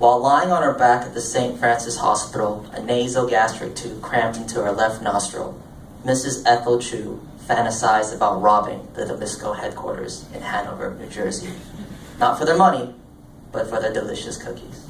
While lying on her back at the St. Francis Hospital, a nasogastric tube crammed into her left nostril, Mrs. Ethel Chu fantasized about robbing the Nabisco headquarters in Hanover, New Jersey. Not for their money, but for their delicious cookies.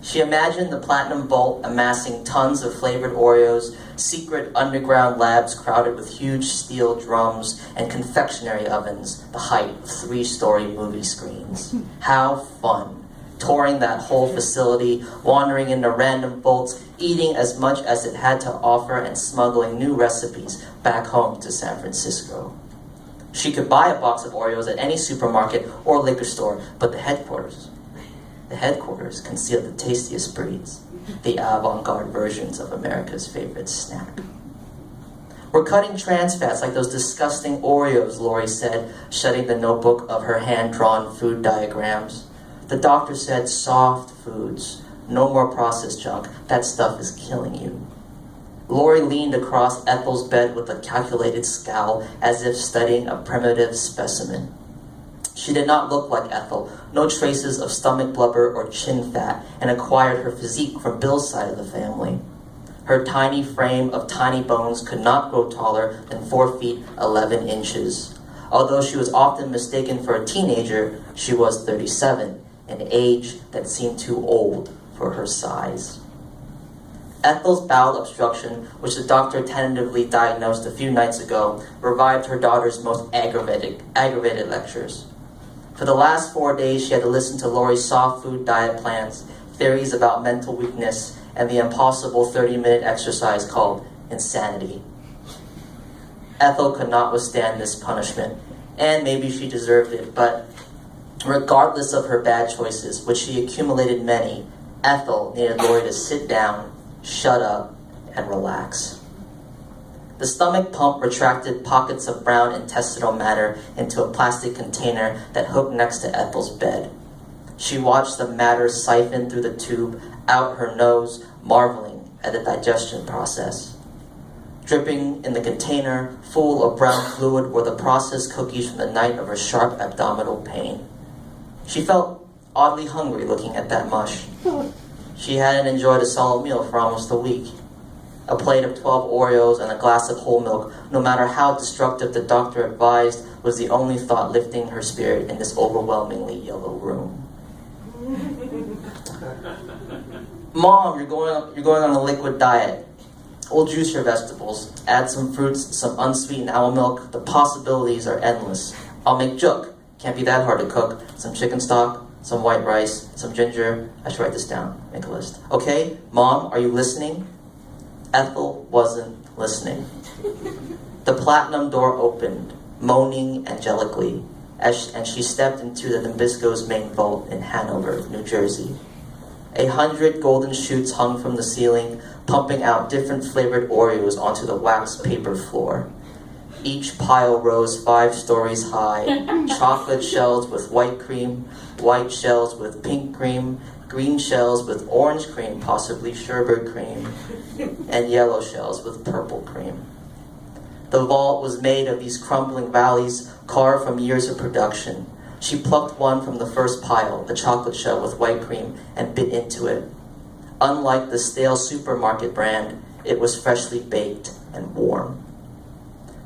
She imagined the Platinum Vault amassing tons of flavored Oreos, secret underground labs crowded with huge steel drums and confectionery ovens, the height of 3-story movie screens. How fun! Touring that whole facility, wandering into random vaults, eating as much as it had to offer and smuggling new recipes back home to San Francisco. She could buy a box of Oreos at any supermarket or liquor store, but the headquarters concealed the tastiest breeds, the avant-garde versions of America's favorite snack. We're cutting trans fats like those disgusting Oreos, Lori said, shutting the notebook of her hand-drawn food diagrams. The doctor said soft foods, no more processed junk, that stuff is killing you. Lori leaned across Ethel's bed with a calculated scowl as if studying a primitive specimen. She did not look like Ethel, no traces of stomach blubber or chin fat, and acquired her physique from Bill's side of the family. Her tiny frame of tiny bones could not grow taller than 4 feet 11 inches. Although she was often mistaken for a teenager, she was 37, an age that seemed too old for her size. Ethel's bowel obstruction, which the doctor tentatively diagnosed a few nights ago, revived her daughter's most aggravated lectures. For the last 4 days, she had to listen to Lori's soft food diet plans, theories about mental weakness, and the impossible 30-minute exercise called insanity. Ethel could not withstand this punishment, and maybe she deserved it, but regardless of her bad choices, which she accumulated many, Ethel needed Lori to sit down, shut up, and relax. The stomach pump retracted pockets of brown intestinal matter into a plastic container that hooked next to Ethel's bed. She watched the matter siphon through the tube, out her nose, marveling at the digestion process. Dripping in the container, full of brown fluid, were the processed cookies from the night of her sharp abdominal pain. She felt oddly hungry looking at that mush. She hadn't enjoyed a solid meal for almost a week. A plate of 12 Oreos and a glass of whole milk, no matter how destructive the doctor advised, was the only thought lifting her spirit in this overwhelmingly yellow room. Mom, you're going on a liquid diet. We'll juice your vegetables, add some fruits, some unsweetened owl milk. The possibilities are endless. I'll make juk. Can't be that hard to cook. Some chicken stock, some white rice, some ginger. I should write this down, make a list. Okay, Mom, are you listening? Ethel wasn't listening. The platinum door opened, moaning angelically, and she stepped into the Nabisco's main vault in Hanover, New Jersey. 100 golden chutes hung from the ceiling, pumping out different flavored Oreos onto the wax paper floor. Each pile rose 5 stories high, chocolate shells with white cream, white shells with pink cream, green shells with orange cream, possibly sherbet cream, and yellow shells with purple cream. The vault was made of these crumbling valleys carved from years of production. She plucked one from the first pile, a chocolate shell with white cream, and bit into it. Unlike the stale supermarket brand, it was freshly baked and warm.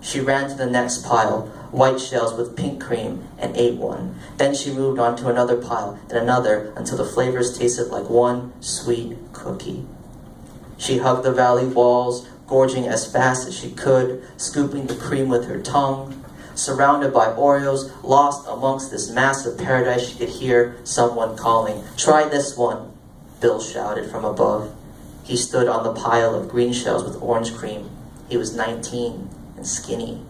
She ran to the next pile, white shells with pink cream, and ate one. Then she moved on to another pile and another until the flavors tasted like one sweet cookie. She hugged the valley walls, gorging as fast as she could, scooping the cream with her tongue. Surrounded by Oreos, lost amongst this massive paradise, she could hear someone calling, "Try this one," Bill shouted from above. He stood on the pile of green shells with orange cream. He was 19 and skinny.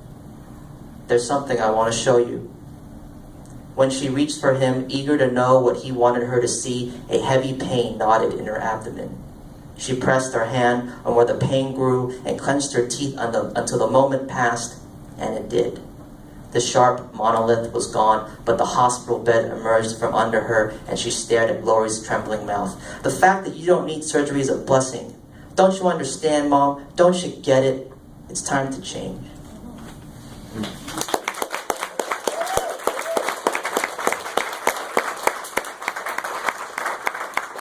"There's something I want to show you." When she reached for him, eager to know what he wanted her to see, a heavy pain knotted in her abdomen. She pressed her hand on where the pain grew and clenched her teeth until the moment passed, and it did. The sharp monolith was gone, but the hospital bed emerged from under her, and she stared at Lori's trembling mouth. "The fact that you don't need surgery is a blessing. Don't you understand, Mom? Don't you get it? It's time to change."